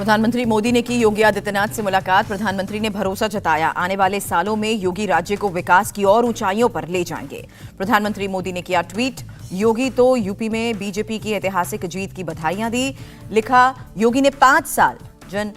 प्रधानमंत्री मोदी ने की योगी आदित्यनाथ से मुलाकात। प्रधानमंत्री ने भरोसा जताया, आने वाले सालों में योगी राज्य को विकास की और ऊंचाइयों पर ले जाएंगे। प्रधानमंत्री मोदी ने किया ट्वीट, योगी तो यूपी में बीजेपी की ऐतिहासिक जीत की बधाइयां दी। लिखा, योगी ने 5 साल जन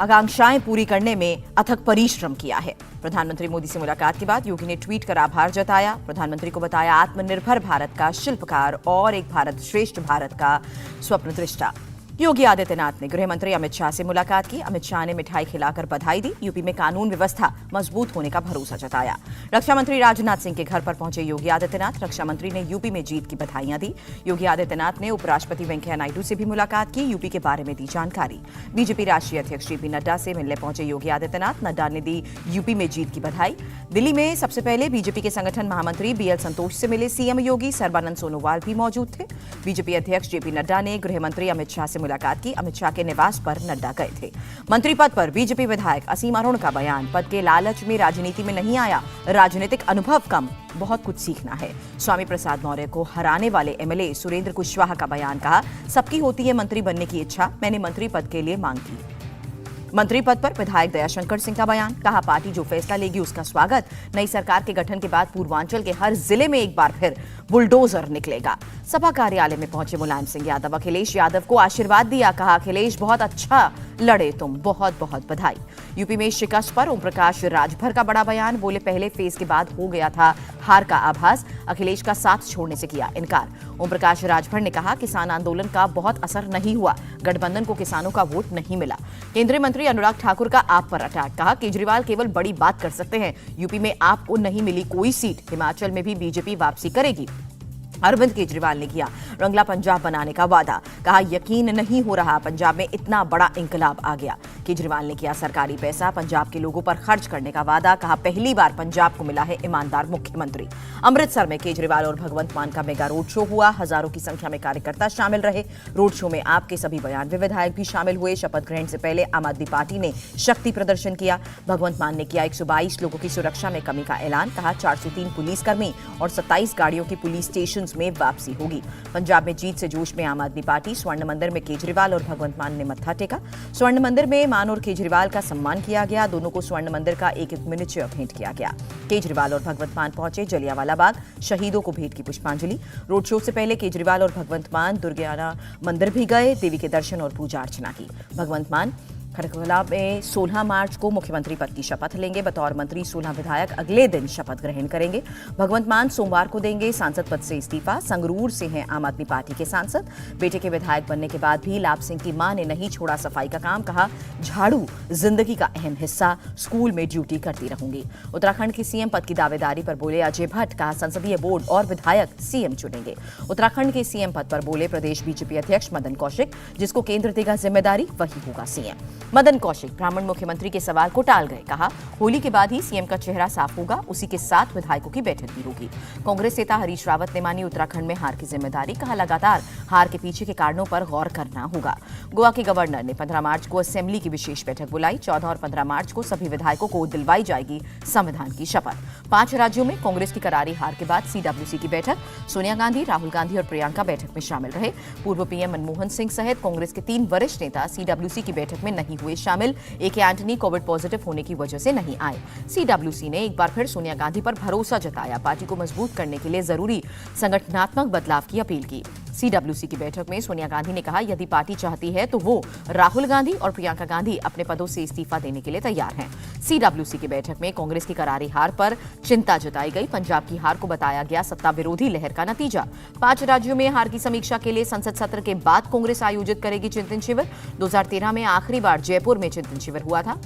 आकांक्षाएं पूरी करने में अथक परिश्रम किया है। प्रधानमंत्री मोदी से मुलाकात के बाद योगी ने ट्वीट कर आभार जताया। प्रधानमंत्री को बताया आत्मनिर्भर भारत का शिल्पकार और एक भारत श्रेष्ठ भारत का स्वप्न दृष्टा। योगी आदित्यनाथ ने गृह मंत्री अमित शाह से मुलाकात की। अमित शाह ने मिठाई खिलाकर बधाई दी। यूपी में कानून व्यवस्था मजबूत होने का भरोसा जताया। रक्षा मंत्री राजनाथ सिंह के घर पर पहुंचे योगी आदित्यनाथ। रक्षा मंत्री ने यूपी में जीत की बधाइयां दी। योगी आदित्यनाथ ने उपराष्ट्रपति वेंकैया नायडू से भी मुलाकात की, यूपी के बारे में दी जानकारी। बीजेपी राष्ट्रीय अध्यक्ष जेपी नड्डा से मिलने पहुंचे योगी आदित्यनाथ। नड्डा ने दी यूपी में जीत की बधाई। दिल्ली में सबसे पहले बीजेपी के संगठन महामंत्री बीएल संतोष से मिले सीएम योगी। सर्बानंद सोनोवाल भी मौजूद थे। बीजेपी अध्यक्ष जेपी नड्डा ने गृह मंत्री अमित शाह से मुलाकात की। अमित शाह के निवास पर नड्डा गए थे। मंत्री पद पर बीजेपी विधायक असीम अरुण का बयान, पद के लालच में राजनीति में नहीं आया, राजनीतिक अनुभव कम, बहुत कुछ सीखना है। स्वामी प्रसाद मौर्य को हराने वाले एमएलए सुरेंद्र कुशवाहा का बयान, कहा सबकी होती है मंत्री बनने की इच्छा, मैंने मंत्री पद के लिए मांग की। मंत्री पद पर विधायक दयाशंकर सिंह का बयान, कहा पार्टी जो फैसला लेगी उसका स्वागत। नई सरकार के गठन के बाद पूर्वांचल के हर जिले में एक बार फिर बुलडोजर निकलेगा। सपा कार्यालय में पहुंचे मुलायम सिंह यादव, अखिलेश यादव को आशीर्वाद दिया। कहा अखिलेश बहुत अच्छा लड़े तुम, बहुत बहुत बधाई। यूपी में शिकस्त पर ओम प्रकाश राजभर का बड़ा बयान, बोले पहले फेज के बाद हो गया था हार का आभास, अखिलेश का साथ छोड़ने से किया इनकार। ओम प्रकाश राजभर ने कहा किसान आंदोलन का बहुत असर नहीं हुआ, गठबंधन को किसानों का वोट नहीं मिला। केंद्रीय मंत्री अनुराग ठाकुर का आप पर अटैक, कहा केजरीवाल केवल बड़ी बात कर सकते हैं, यूपी में आपको नहीं मिली कोई सीट, हिमाचल में भी बीजेपी वापसी करेगी। अरविंद केजरीवाल ने किया रंगला पंजाब बनाने का वादा, कहा यकीन नहीं हो रहा पंजाब में इतना बड़ा इंकलाब आ गया। केजरीवाल ने किया सरकारी पैसा पंजाब के लोगों पर खर्च करने का वादा, कहा पहली बार पंजाब को मिला है ईमानदार मुख्यमंत्री। अमृतसर में केजरीवाल और भगवंत मान का मेगा रोड शो हुआ, हजारों की संख्या में कार्यकर्ता शामिल रहे। रोड शो में आपके सभी बयानवी विधायक भी शामिल हुए। शपथ ग्रहण से पहले आम आदमी पार्टी ने शक्ति प्रदर्शन किया। भगवंत मान ने किया 122 लोगों की सुरक्षा में कमी का ऐलान, कहा 403 पुलिसकर्मी और 27 गाड़ियों की पुलिस स्टेशन में वापसी होगी। पंजाब में जीत से जोश में आम आदमी पार्टी, स्वर्ण मंदिर में केजरीवाल और भगवंत मान ने मत्था टेका। स्वर्ण मंदिर में मान और केजरीवाल का सम्मान किया गया, दोनों को स्वर्ण मंदिर का एक मिनिएचर भेंट किया गया। केजरीवाल और भगवंत मान पहुंचे जलियांवाला बाग, शहीदों को भेंट की पुष्पांजलि। रोड शो से पहले केजरीवाल और भगवंत मान दुर्गियाना मंदिर भी गए, देवी के दर्शन और पूजा अर्चना की। भगवंत मान खरखला में 16 मार्च को मुख्यमंत्री पद की शपथ लेंगे। बतौर मंत्री 16 विधायक अगले दिन शपथ ग्रहण करेंगे। भगवंत मान सोमवार को देंगे सांसद पद से इस्तीफा। संगरूर से हैं आम आदमी पार्टी के सांसद। बेटे के विधायक बनने के बाद भी लाभ सिंह की मां ने नहीं छोड़ा सफाई का काम, कहा झाड़ू जिंदगी का अहम हिस्सा, स्कूल में ड्यूटी करती रहूंगी। उत्तराखंड की सीएम पद की दावेदारी पर बोले अजय भट्ट, कहा संसदीय बोर्ड और विधायक सीएम चुनेंगे। उत्तराखंड के सीएम पद पर बोले प्रदेश बीजेपी अध्यक्ष मदन कौशिक, जिसको केंद्र देगा जिम्मेदारी वही होगा सीएम। मदन कौशिक ब्राह्मण मुख्यमंत्री के सवाल को टाल गए, कहा होली के बाद ही सीएम का चेहरा साफ होगा, उसी के साथ विधायकों की बैठक भी होगी। कांग्रेस नेता हरीश रावत ने मानी उत्तराखंड में हार की जिम्मेदारी, कहा लगातार हार के पीछे के कारणों पर गौर करना होगा। गोवा के गवर्नर ने 15 मार्च को असेंबली की विशेष बैठक बुलाई। 14 और 15 मार्च को सभी विधायकों को दिलवाई जाएगी संविधान की शपथ। 5 राज्यों में कांग्रेस की करारी हार के बाद सीडब्ल्यूसी की बैठक, सोनिया गांधी, राहुल गांधी और प्रियंका बैठक में शामिल रहे। पूर्व पीएम मनमोहन सिंह सहित कांग्रेस के 3 वरिष्ठ नेता सीडब्ल्यूसी की बैठक में नहीं हुए शामिल। एके एंटनी कोविड पॉजिटिव होने की वजह से नहीं आए। सीडब्ल्यूसी ने एक बार फिर सोनिया गांधी पर भरोसा जताया, पार्टी को मजबूत करने के लिए जरूरी संगठनात्मक बदलाव की अपील की। सीडब्ल्यूसी की बैठक में सोनिया गांधी ने कहा यदि पार्टी चाहती है तो वो राहुल गांधी और प्रियंका गांधी अपने पदों से इस्तीफा देने के लिए तैयार हैं। सीडब्ल्यूसी की बैठक में कांग्रेस की करारी हार पर चिंता जताई गई। पंजाब की हार को बताया गया सत्ता विरोधी लहर का नतीजा। 5 राज्यों में हार की समीक्षा के लिए संसद सत्र के बाद कांग्रेस आयोजित करेगी चिंतन शिविर। 2013 में आखिरी बार जयपुर में चिंतन शिविर हुआ था।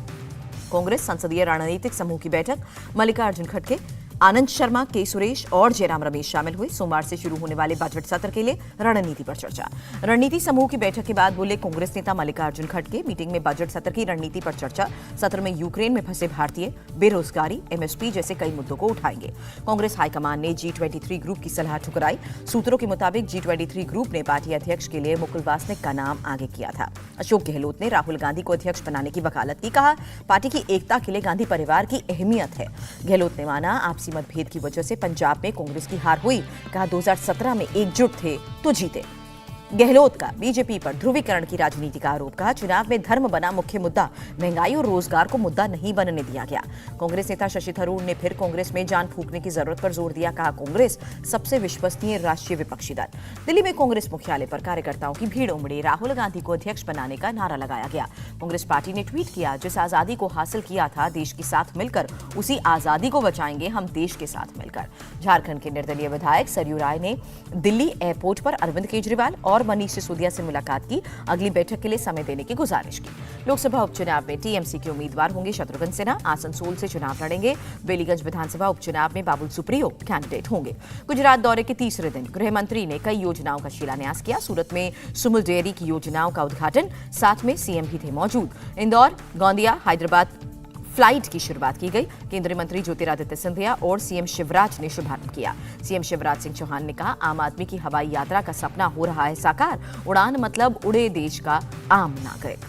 कांग्रेस संसदीय रणनीतिक समूह की बैठक, मल्लिकार्जुन खड़गे, आनंद शर्मा, के सुरेश और जयराम रमेश शामिल हुए। सोमवार से शुरू होने वाले बजट सत्र के लिए रणनीति पर चर्चा। रणनीति समूह की बैठक के बाद बोले कांग्रेस नेता मल्लिकार्जुन खड़गे, मीटिंग में बजट सत्र की रणनीति पर चर्चा। सत्र में यूक्रेन में फंसे भारतीय, बेरोजगारी, एमएसपी जैसे कई मुद्दों को उठाएंगे। कांग्रेस हाईकमान ने G23 ग्रुप की सलाह ठुकराई। सूत्रों के मुताबिक G23 ग्रुप ने पार्टी अध्यक्ष के लिए मुकुल वासनिक का नाम आगे किया था। अशोक गहलोत ने राहुल गांधी को अध्यक्ष बनाने की वकालत की, कहा पार्टी की एकता के लिए गांधी परिवार की अहमियत है। गहलोत ने माना आपसी मतभेद की वजह से पंजाब में कांग्रेस की हार हुई, कहा 2017 में एकजुट थे तो जीते। गहलोत का बीजेपी पर ध्रुवीकरण की राजनीति का आरोप, कहा चुनाव में धर्म बना मुख्य मुद्दा, महंगाई और रोजगार को मुद्दा नहीं बनने दिया गया। कांग्रेस नेता शशि थरूर ने फिर कांग्रेस में जान फूंकने की जरूरत पर जोर दिया, कहा कांग्रेस सबसे विश्वसनीय राष्ट्रीय विपक्षी दल। दिल्ली में कांग्रेस मुख्यालय पर कार्यकर्ताओं की भीड़ उमड़ी, राहुल गांधी को अध्यक्ष बनाने का नारा लगाया गया। कांग्रेस पार्टी ने ट्वीट किया, जिस आजादी को हासिल किया था देश के साथ मिलकर, उसी आजादी को बचाएंगे हम देश के साथ मिलकर। झारखंड के निर्दलीय विधायक सरयू राय ने दिल्ली एयरपोर्ट पर अरविंद केजरीवाल और मनीष सिसोदिया से मुलाकात की, अगली बैठक के लिए समय देने की गुजारिश की। लोकसभा उपचुनाव में टीएमसी के उम्मीदवार होंगे शत्रुघ्न सिन्हा, आसनसोल से चुनाव लड़ेंगे। बेलीगंज विधानसभा उपचुनाव में बाबुल सुप्रियो कैंडिडेट होंगे। गुजरात दौरे के तीसरे दिन गृह मंत्री ने कई योजनाओं का शिलान्यास किया। सूरत में सुमुल डेयरी की योजनाओं का उद्घाटन, साथ में सीएम भी थे मौजूद। इंदौर, गोंदिया, हैदराबाद फ्लाइट की शुरुआत की गई। केंद्रीय मंत्री ज्योतिरादित्य सिंधिया और सीएम शिवराज ने शुभारंभ किया। सीएम शिवराज सिंह चौहान ने कहा, आम आदमी की हवाई यात्रा का सपना हो रहा है साकार, उड़ान मतलब उड़े देश का आम नागरिक।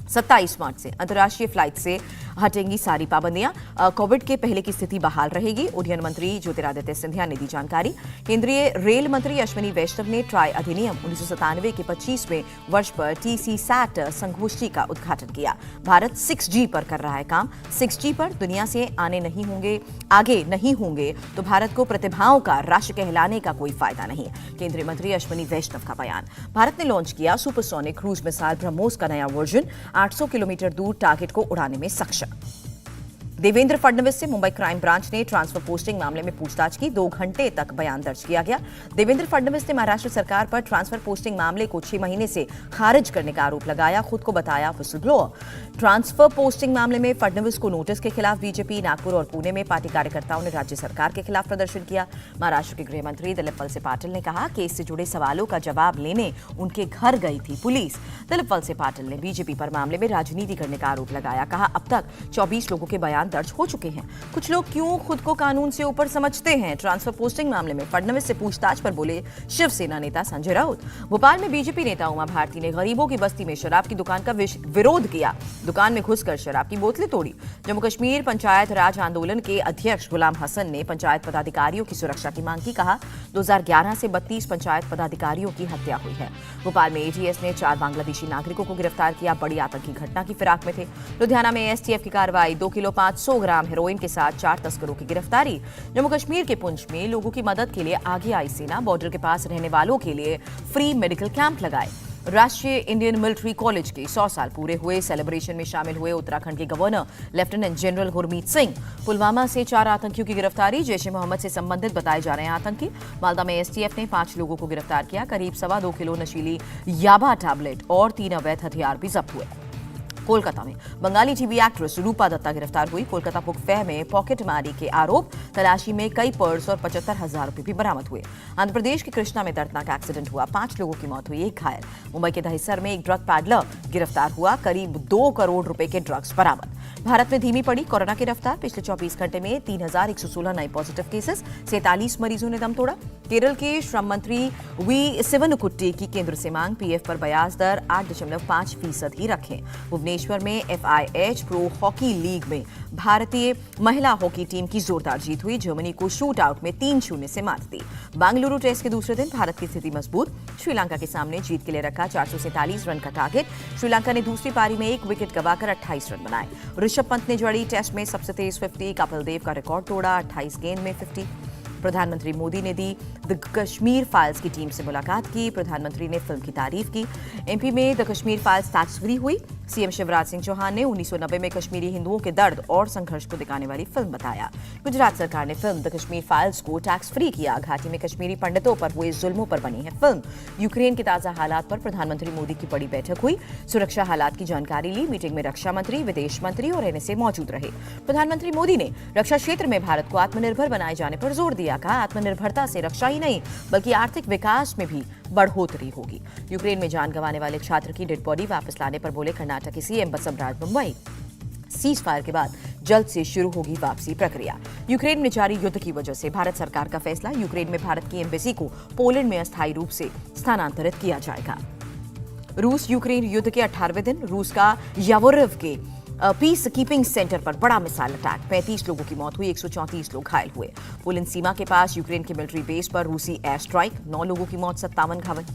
27 मार्च से अंतर्राष्ट्रीय फ्लाइट से हटेंगी सारी पाबंदियां, कोविड के पहले की स्थिति बहाल रहेगी। उड्डयन मंत्री ज्योतिरादित्य सिंधिया ने दी जानकारी। केंद्रीय रेल मंत्री अश्विनी वैष्णव ने ट्राई अधिनियम 1997 के 25वें वर्ष पर टीसी सैट संगोष्ठी का उद्घाटन किया। भारत 6G पर कर रहा है काम। 6G पर दुनिया से आगे नहीं होंगे तो भारत को प्रतिभाओं का राष्ट्र कहलाने का कोई फायदा नहीं। केंद्रीय मंत्री अश्विनी वैष्णव का बयान। भारत ने लॉन्च किया सुपरसोनिक क्रूज मिसाइल ब्रह्मोस का नया वर्जन, 800 किलोमीटर दूर टारगेट को उड़ाने में सक्षम। देवेंद्र फडणवीस से मुंबई क्राइम ब्रांच ने ट्रांसफर पोस्टिंग मामले में पूछताछ की। 2 घंटे तक बयान दर्ज किया गया। देवेंद्र फडणवीस ने महाराष्ट्र सरकार पर ट्रांसफर पोस्टिंग मामले को 6 महीने से खारिज करने का आरोप लगाया, खुद को बताया विसल ब्लोअर। ट्रांसफर पोस्टिंग मामले में फडणवीस को नोटिस के खिलाफ बीजेपी, नागपुर और पुणे में पार्टी कार्यकर्ताओं ने राज्य सरकार के खिलाफ प्रदर्शन किया। महाराष्ट्र के गृह मंत्री दिलीप वलसे पाटिल ने कहा, केस से जुड़े सवालों का जवाब लेने उनके घर गई थी पुलिस। दिलीप वलसे पाटिल ने बीजेपी पर मामले में राजनीति करने का आरोप लगाया, कहा अब तक 24 लोगों के बयान दर्ज हो चुके हैं। कुछ लोग क्यों खुद को कानून से ऊपर समझते हैं। ट्रांसफर पोस्टिंग मामले में फडणवीस से पूछताछ पर बोले शिवसेना नेता संजय राउत। भोपाल में बीजेपी नेता उमा भारती ने गरीबों की बस्ती में शराब की दुकान का विरोध किया, दुकान में घुसकर शराब की बोतलें तोड़ी। जम्मू कश्मीर पंचायत राज आंदोलन के अध्यक्ष गुलाम हसन ने पंचायत पदाधिकारियों की सुरक्षा की मांग की, कहा 2011 से 32 पंचायत पदाधिकारियों की हत्या हुई है। भोपाल में एटीएस ने 4 बांग्लादेशी नागरिकों को गिरफ्तार किया, बड़ी आतंकी घटना की फिराक में थे। लुधियाना में एसटीएफ की कार्रवाई, 2 किलो 500 ग्राम हेरोइन के साथ 4 तस्करों की गिरफ्तारी। जम्मू कश्मीर के पुंछ में लोगों की मदद के लिए आगे आई सेना, बॉर्डर के पास रहने वालों के लिए फ्री मेडिकल कैंप लगाए। राष्ट्रीय इंडियन मिलिट्री कॉलेज के 100 साल पूरे हुए सेलिब्रेशन में शामिल हुए उत्तराखंड के governor lieutenant general Gurmeet Singh. Pulwama से 4 आतंकियों की गिरफ्तारी, जैश ए मोहम्मद से संबंधित बताए जा रहे हैं आतंकी। मालदा में एसटीएफ ने 5 लोगों को गिरफ्तार किया, करीब 2.25 किलो नशीली याबा टैबलेट और 3 अवैध हथियार भी जब्त हुए। कोलकाता में बंगाली टीवी एक्ट्रेस रूपा दत्ता गिरफ्तार हुई। कोलकाता पुकफेह में पॉकेटमारी के आरोप, तलाशी में कई पर्स और 75,000 रुपए भी बरामद हुए। आंध्र प्रदेश के कृष्णा में दर्दनाक एक्सीडेंट हुआ, 5 लोगों की मौत हुई, 1 घायल। मुंबई के दहिसर में एक ड्रग पैडलर गिरफ्तार हुआ, करीब 2 करोड़ रुपए के ड्रग्स बरामद। भारत में धीमी पड़ी कोरोना की रफ्तार, पिछले 24 घंटे में 3,116 नए पॉजिटिव केसेस, 47 मरीजों ने दम तोड़ा। केरल के श्रम मंत्री वी शिवनुकुट्टी की केंद्र से मांग, पीएफ पर ब्याज दर 8.5% ही रखें। भुवनेश्वर में एफआईएच प्रो हॉकी लीग में भारतीय महिला हॉकी टीम की जोरदार जीत हुई, जर्मनी को शूट आउट में 3-0 से मात दी। बेंगलुरु टेस्ट के दूसरे दिन भारत की स्थिति मजबूत, श्रीलंका के सामने जीत के लिए रखा 447 रन का टारगेट। श्रीलंका ने दूसरी पारी में 1 विकेट गंवाकर 28 रन बनाए। ऋषभ पंत ने जोड़ी टेस्ट में सबसे तेज 50, कपिल देव का रिकॉर्ड तोड़ा, 28 गेंद में 50। प्रधानमंत्री मोदी ने दी द कश्मीर फाइल्स की टीम से मुलाकात की, प्रधानमंत्री ने फिल्म की तारीफ की। एमपी में the Kashmir files tax free हुई। सीएम शिवराज सिंह चौहान ने 1990 में कश्मीरी हिंदुओं के दर्द और संघर्ष को दिखाने वाली फिल्म बताया। गुजरात सरकार ने फिल्म द कश्मीर फाइल्स को टैक्स फ्री किया। घाटी में कश्मीरी पंडितों पर हुए जुल्मों पर बनी है फिल्म। यूक्रेन के ताजा हालात पर प्रधानमंत्री मोदी की बड़ी बैठक हुई, सुरक्षा हालात की जानकारी ली। मीटिंग में रक्षा मंत्री, विदेश मंत्री और एनएसए मौजूद रहे। प्रधानमंत्री मोदी ने रक्षा क्षेत्र में भारत को आत्मनिर्भर बनाए जाने पर जोर दिया, कहा आत्मनिर्भरता से रक्षा ही नहीं बल्कि आर्थिक विकास में भी बढ़ोतरी होगी। यूक्रेन में जान गंवाने वाले छात्र की डेड बॉडी वापस लाने पर बोले कर्नाटक के CM Basavaraj Mumbai. Cease fire के बाद जल्द से शुरू होगी वापसी प्रक्रिया। यूक्रेन में जारी युद्ध की वजह से भारत सरकार का फैसला, यूक्रेन में भारत की एम्बेसी को पोलैंड में अस्थायी रूप से स्थानांतरित किया जाएगा। रूस यूक्रेन युद्ध के 18वें दिन रूस का यावोरिव के पीस कीपिंग सेंटर पर बड़ा मिसाइल अटैक, 35 लोगों की मौत हुई, 134 लोग घायल हुए। पोलैंड सीमा के पास यूक्रेन के मिलिट्री बेस पर रूसी एयर स्ट्राइक, 9 लोगों की मौत, 57 घायल।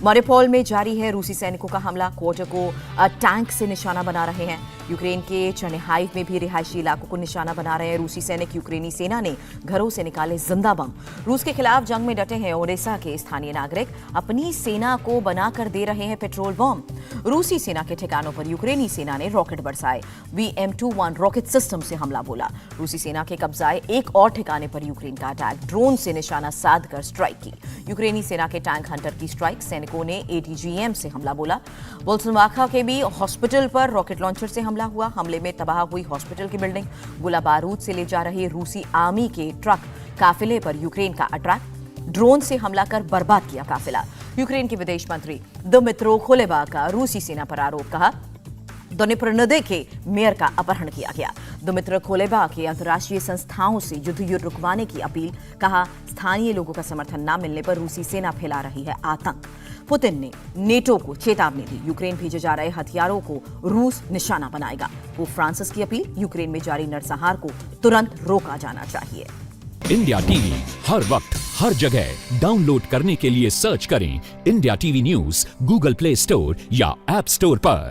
मारिउपोल में जारी है रूसी सैनिकों का हमला, क्वार्टर को टैंक से निशाना बना रहे हैं। यूक्रेन के चर्निहाइव में भी रिहायशी इलाकों को निशाना बना रहे हैं रूसी सैनिक। यूक्रेनी सेना ने घरों से निकाले जिंदा बम। रूस के खिलाफ जंग में डटे हैं ओडेसा के स्थानीय नागरिक, अपनी सेना को बनाकर दे रहे हैं पेट्रोल बम। रूसी सेना के ठिकानों पर यूक्रेनी सेना ने रॉकेट बरसाए। VM-21 रॉकेट सिस्टम से हमला बोला। रूसी सेना के कब्जाए एक और ठिकाने पर यूक्रेन का अटैक, ड्रोन से निशाना साधकर स्ट्राइक की। यूक्रेनी सेना के टैंक हंटर की स्ट्राइक, सैनिकों ने ATGM से हमला बोला। वोल्समाखा के भी हॉस्पिटल पर रॉकेट लॉन्चर से हमला हुआ। हमले में तबाह हुई हॉस्पिटल की बिल्डिंग। गोला बारूद से ले जा रहे रूसी आर्मी के ट्रक काफिले पर यूक्रेन का अटैक, ड्रोन से हमला कर बर्बाद किया काफिला। यूक्रेन के विदेश मंत्री दिमित्रो कुलेबा का रूसी सेना पर आरोप, कहा दोनिप्रोनदे के मेयर का अपहरण किया गया। दिमित्रो कुलेबा के अंतर्राष्ट्रीय संस्थाओं से युद्ध रुकवाने की अपील, कहा स्थानीय लोगों का समर्थन न मिलने पर रूसी सेना फैला रही है आतंक। पुतिन ने नेटो को चेतावनी दी, यूक्रेन भेजे जा रहे हथियारों को रूस निशाना बनाएगा। वो फ्रांसिस की अपील, यूक्रेन में जारी नरसंहार को तुरंत रोका जाना चाहिए। इंडिया टीवी हर वक्त हर जगह डाउनलोड करने के लिए सर्च करें India TV news Google play store या ऐप स्टोर पर।